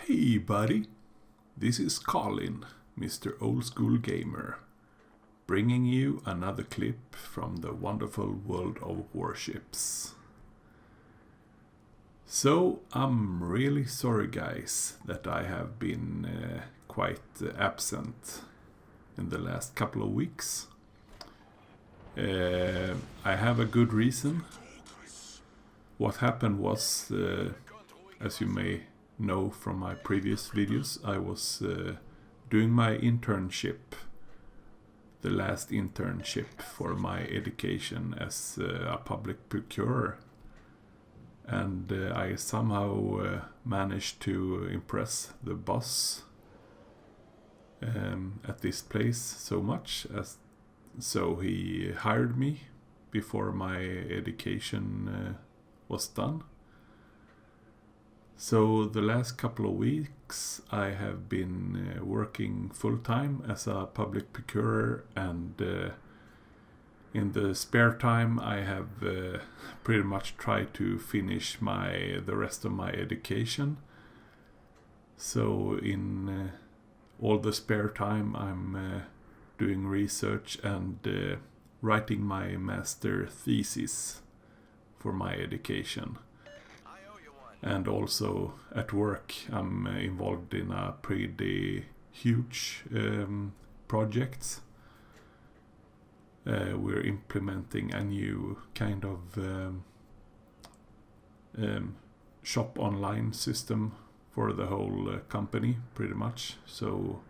Hey buddy, this is Colin, Mr. Oldschool Gamer, bringing you another clip from the wonderful world of Warships. So, I'm really sorry guys that I have been quite absent in the last couple of weeks. I have a good reason. What happened was, as you may know from my previous videos, I was doing my internship, the last internship for my education as a public procurer, and I somehow managed to impress the boss at this place so much, so he hired me before my education was done. So the last couple of weeks I have been working full-time as a public procurer, and in the spare time I have pretty much tried to finish the rest of my education. So in all the spare time I'm doing research and writing my master thesis for my education. And also at work I'm involved in a pretty huge project. We're implementing a new kind of shop online system for the whole company, pretty much. So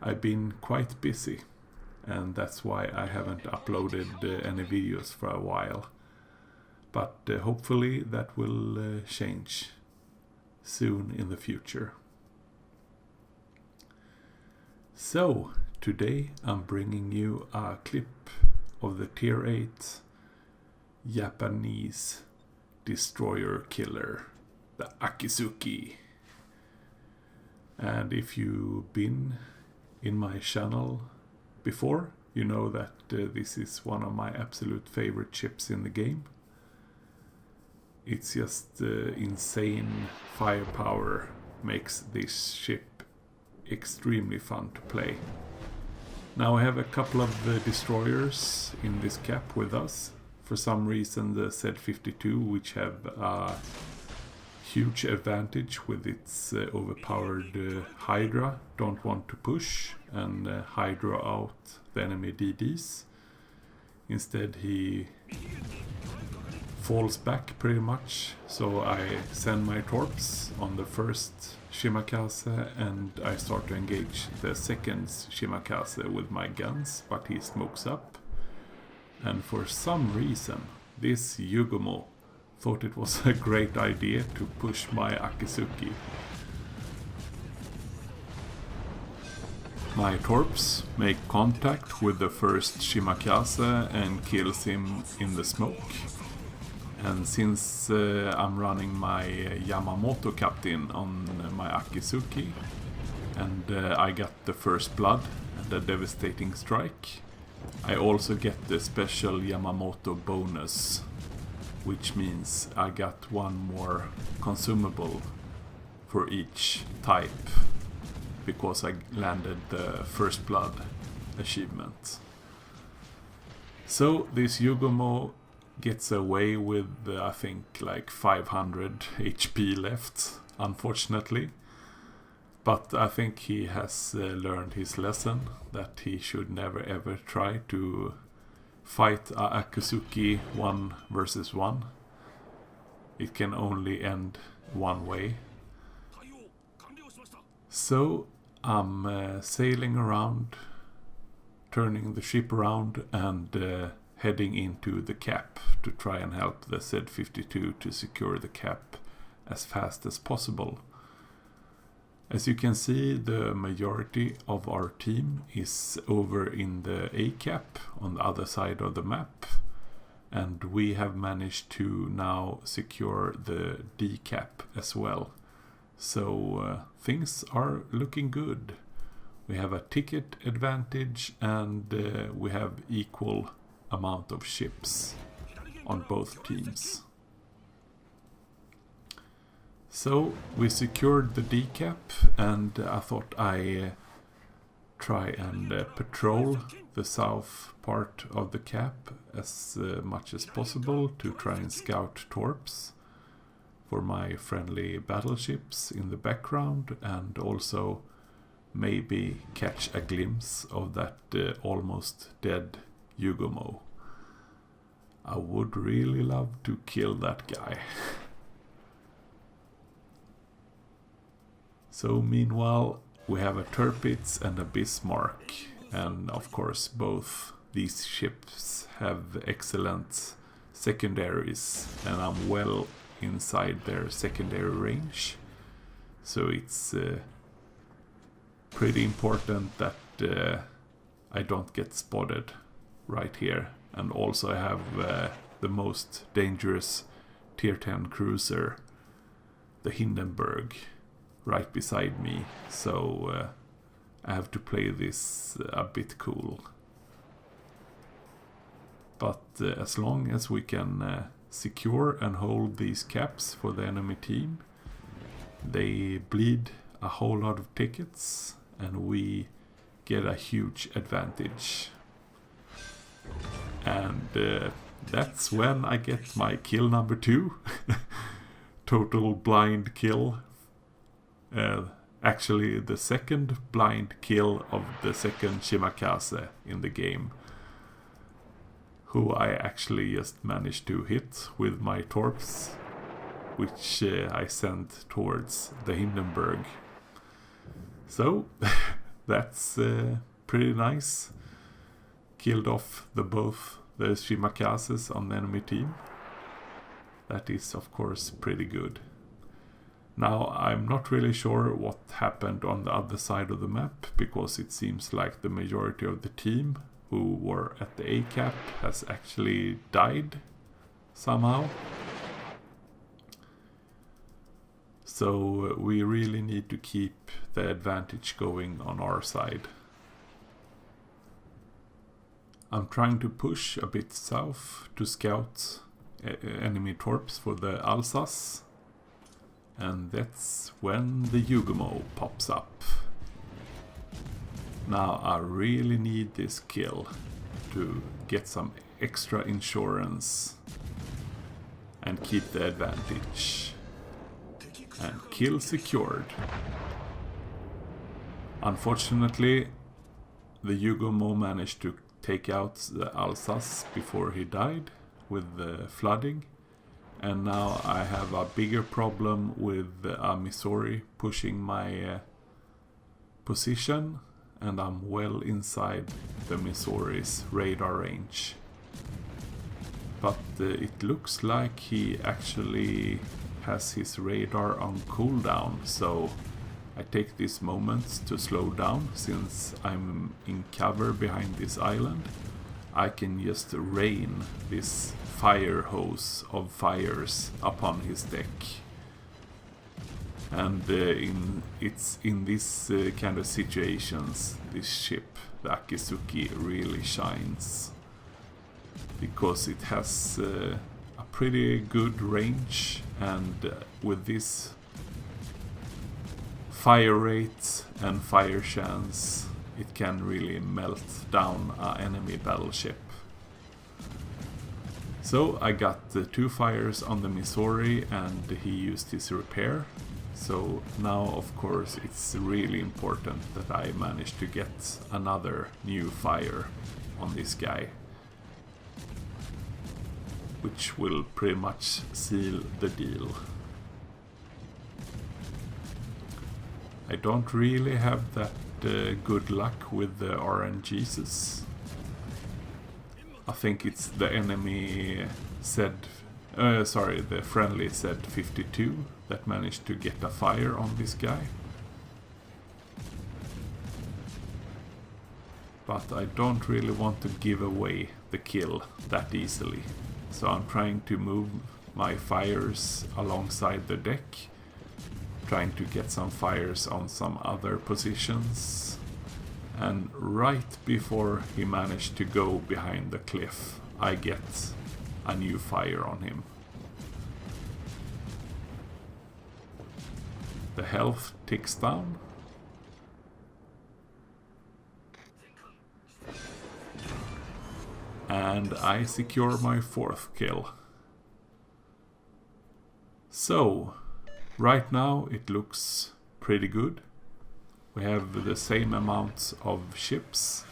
I've been quite busy, and that's why I haven't uploaded any videos for a while. But hopefully that will change soon in the future. So today I'm bringing you a clip of the Tier 8 Japanese destroyer killer, the Akizuki. And if you've been in my channel before, you know that this is one of my absolute favorite ships in the game. It's just insane firepower makes this ship extremely fun to play. Now I have a couple of destroyers in this cap with us. For some reason the Z-52, which have a huge advantage with its overpowered Hydra, don't want to push and Hydra out the enemy DDs. Instead he falls back pretty much, so I send my torps on the first Shimas and I start to engage the second Shimas with my guns, but he smokes up. And for some reason this Yamamoto thought it was a great idea to push my Akizuki. My torps make contact with the first Shimas and kills him in the smoke. And since I'm running my Yamamoto Captain on my Akizuki, and I got the first blood and a devastating strike, I also get the special Yamamoto bonus, which means I got one more consumable for each type, because I landed the first blood achievement. So this Yamamoto gets away with I think like 500 HP left, unfortunately. But I think he has learned his lesson that he should never ever try to fight a Akizuki 1 versus 1. It can only end one way. So I'm sailing around, turning the ship around and heading into the cap to try and help the Z-52 to secure the cap as fast as possible. As you can see, the majority of our team is over in the A cap on the other side of the map, and we have managed to now secure the D cap as well. So things are looking good. We have a ticket advantage, and we have equal amount of ships on both teams. So we secured the decap, and I thought I try and patrol the south part of the cap as much as possible to try and scout torps for my friendly battleships in the background, and also maybe catch a glimpse of that almost dead Yugomo. I would really love to kill that guy. So meanwhile we have a Tirpitz and a Bismarck, and of course both these ships have excellent secondaries, and I'm well inside their secondary range, so it's pretty important that I don't get spotted right here. And also I have the most dangerous tier 10 cruiser, the Hindenburg, right beside me, so I have to play this a bit cool. But as long as we can secure and hold these caps for the enemy team, they bleed a whole lot of tickets and we get a huge advantage. And that's when I get my kill number 2. Total blind kill. Actually the second blind kill of the second Shimakaze in the game, who I actually just managed to hit with my torps, which I sent towards the Hindenburg. So that's pretty nice. Killed off both the Shimakazes on the enemy team. That is of course pretty good. Now I'm not really sure what happened on the other side of the map, because it seems like the majority of the team who were at the A cap has actually died somehow. So we really need to keep the advantage going on our side. I'm trying to push a bit south to scout enemy torps for the Alsace. And that's when the Yugomo pops up. Now I really need this kill to get some extra insurance and keep the advantage. And kill secured. Unfortunately, the Yugomo managed to take out the Alsace before he died with the flooding. And now I have a bigger problem with Missouri pushing my position, and I'm well inside the Missouri's radar range. But it looks like he actually has his radar on cooldown, so I take this moment to slow down. Since I'm in cover behind this island, I can just rain this fire hose of fires upon his deck. And it's in this kind of situations this ship, the Akizuki, really shines, because it has a pretty good range, and with this fire rate and fire chance it can really melt down an enemy battleship. So I got the 2 fires on the Missouri and he used his repair. So now of course it's really important that I manage to get another new fire on this guy, which will pretty much seal the deal. I don't really have that good luck with the RNGs. I think it's the enemy the friendly Z52 that managed to get a fire on this guy. But I don't really want to give away the kill that easily. So I'm trying to move my fires alongside the deck, trying to get some fires on some other positions. And right before he managed to go behind the cliff, I get a new fire on him. the health ticks down. And I secure my 4th kill. So, right now it looks pretty good. We have the same amounts of ships.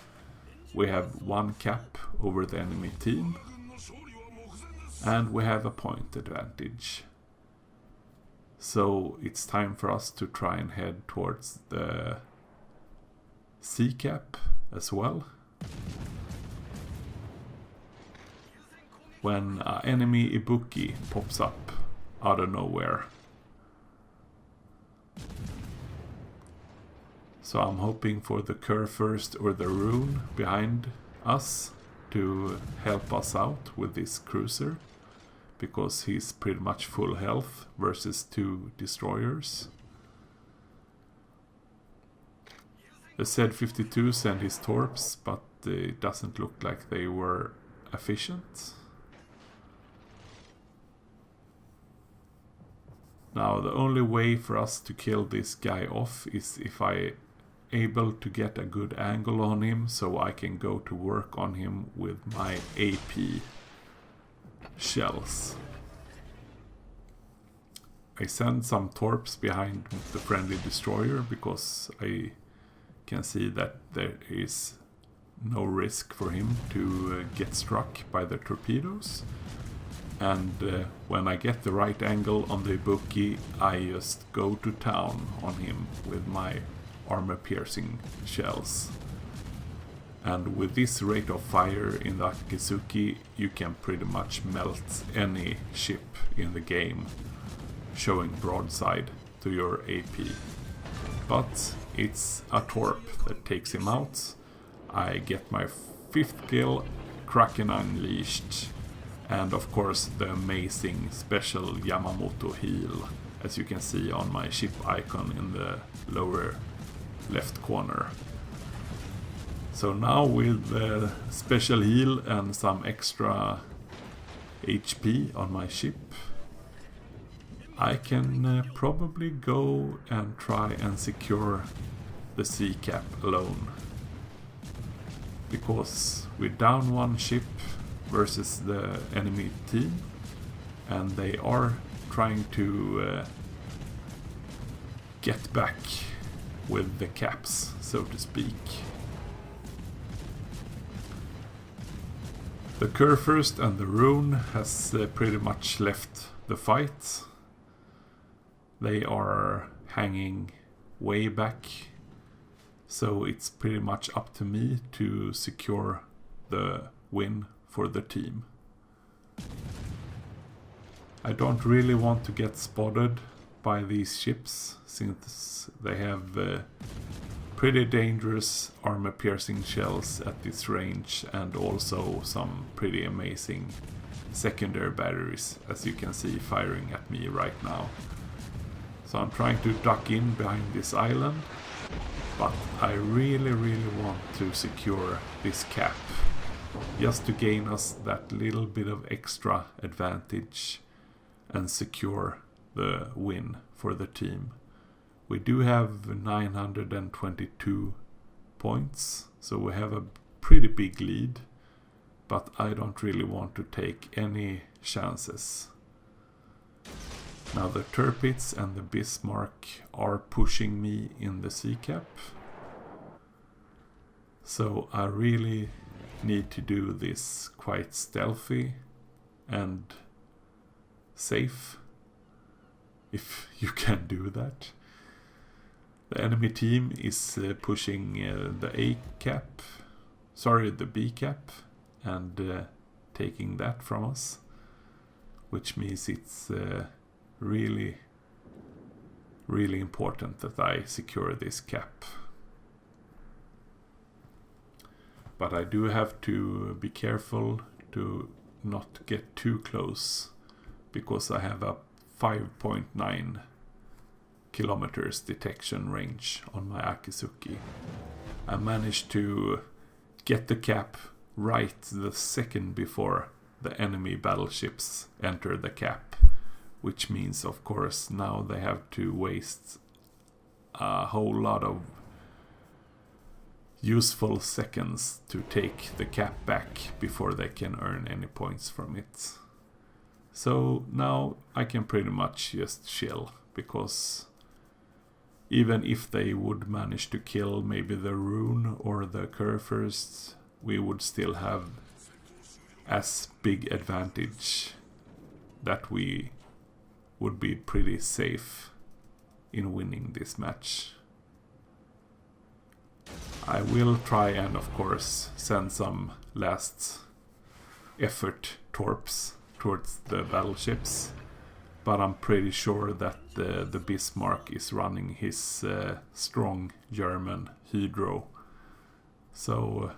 We have 1 cap over the enemy team. And we have a point advantage. So it's time for us to try and head towards the C cap as well. When an enemy Ibuki pops up out of nowhere. So I'm hoping for the Cur first or the Rune behind us to help us out with this cruiser, because he's pretty much full health versus 2 destroyers. The Z-52 sent his torps, but it doesn't look like they were efficient. Now the only way for us to kill this guy off is if I able to get a good angle on him, so I can go to work on him with my AP shells. I send some torps behind the friendly destroyer because I can see that there is no risk for him to get struck by the torpedoes. And when I get the right angle on the Ibuki, I just go to town on him with my armor-piercing shells. And with this rate of fire in the Akizuki, you can pretty much melt any ship in the game, showing broadside to your AP. But it's a torp that takes him out. I get my 5th kill, Kraken unleashed, and of course the amazing special Yamamoto heal, as you can see on my ship icon in the lower left corner. So now with the special heal and some extra HP on my ship, I can probably go and try and secure the C cap alone. Because we're down 1 ship versus the enemy team, and they are trying to get back with the caps, so to speak. The Cur first and the Rune has pretty much left the fight. They are hanging way back, so it's pretty much up to me to secure the win for the team. I don't really want to get spotted by these ships, since they have pretty dangerous armor-piercing shells at this range, and also some pretty amazing secondary batteries, as you can see firing at me right now. So I'm trying to duck in behind this island, but I really want to secure this cap, just to gain us that little bit of extra advantage and secure the win for the team. We do have 922 points, so we have a pretty big lead, but I don't really want to take any chances. Now the Tirpitz and the Bismarck are pushing me in the C cap, so I really need to do this quite stealthy and safe, if you can do that. The enemy team is pushing the the B cap, and taking that from us, which means it's really important that I secure this cap. But I do have to be careful to not get too close, because I have a 5.9 kilometers detection range on my Akizuki. I managed to get the cap right the second before the enemy battleships enter the cap, which means of course now they have to waste a whole lot of useful seconds to take the cap back before they can earn any points from it. So now I can pretty much just chill, because even if they would manage to kill maybe the rune or the curve first, we would still have as big advantage that we would be pretty safe in winning this match. I will try and of course send some last effort torps towards the battleships, but I'm pretty sure that the Bismarck is running his strong German Hydro, so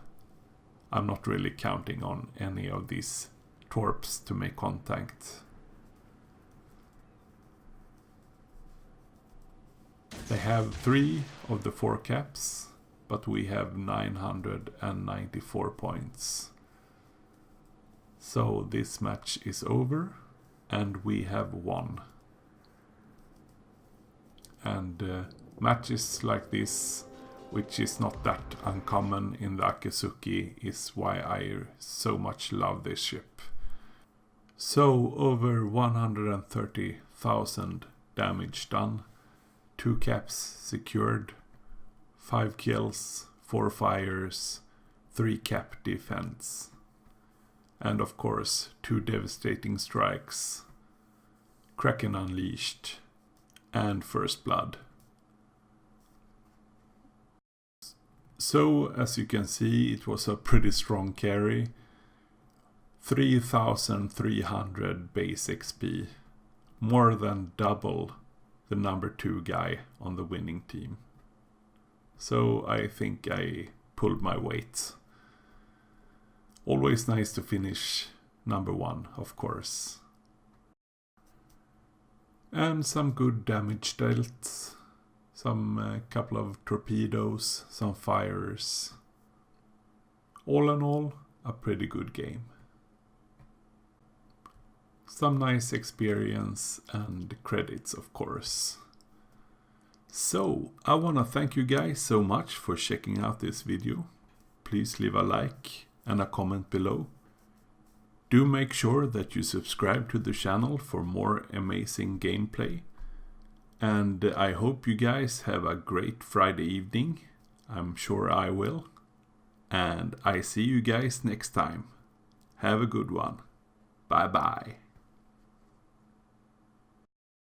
I'm not really counting on any of these torps to make contact. They have 3 of the 4 caps, but we have 994 points. So this match is over and we have won. And matches like this, which is not that uncommon in the Akizuki, is why I so much love this ship. So over 130,000 damage done, 2 caps secured, 5 kills, 4 fires, 3 cap defense. And of course 2 devastating strikes, Kraken unleashed, and first blood. So as you can see, it was a pretty strong carry. 3,300 base XP, more than double the number 2 guy on the winning team. So I think I pulled my weight. Always nice to finish number 1, of course. And some good damage dealt. Some couple of torpedoes, some fires. All in all, a pretty good game. Some nice experience and credits, of course. So, I wanna thank you guys so much for checking out this video. Please leave a like and a comment below. Do make sure that you subscribe to the channel for more amazing gameplay. And I hope you guys have a great Friday evening. I'm sure I will. And I see you guys next time. Have a good one. Bye bye.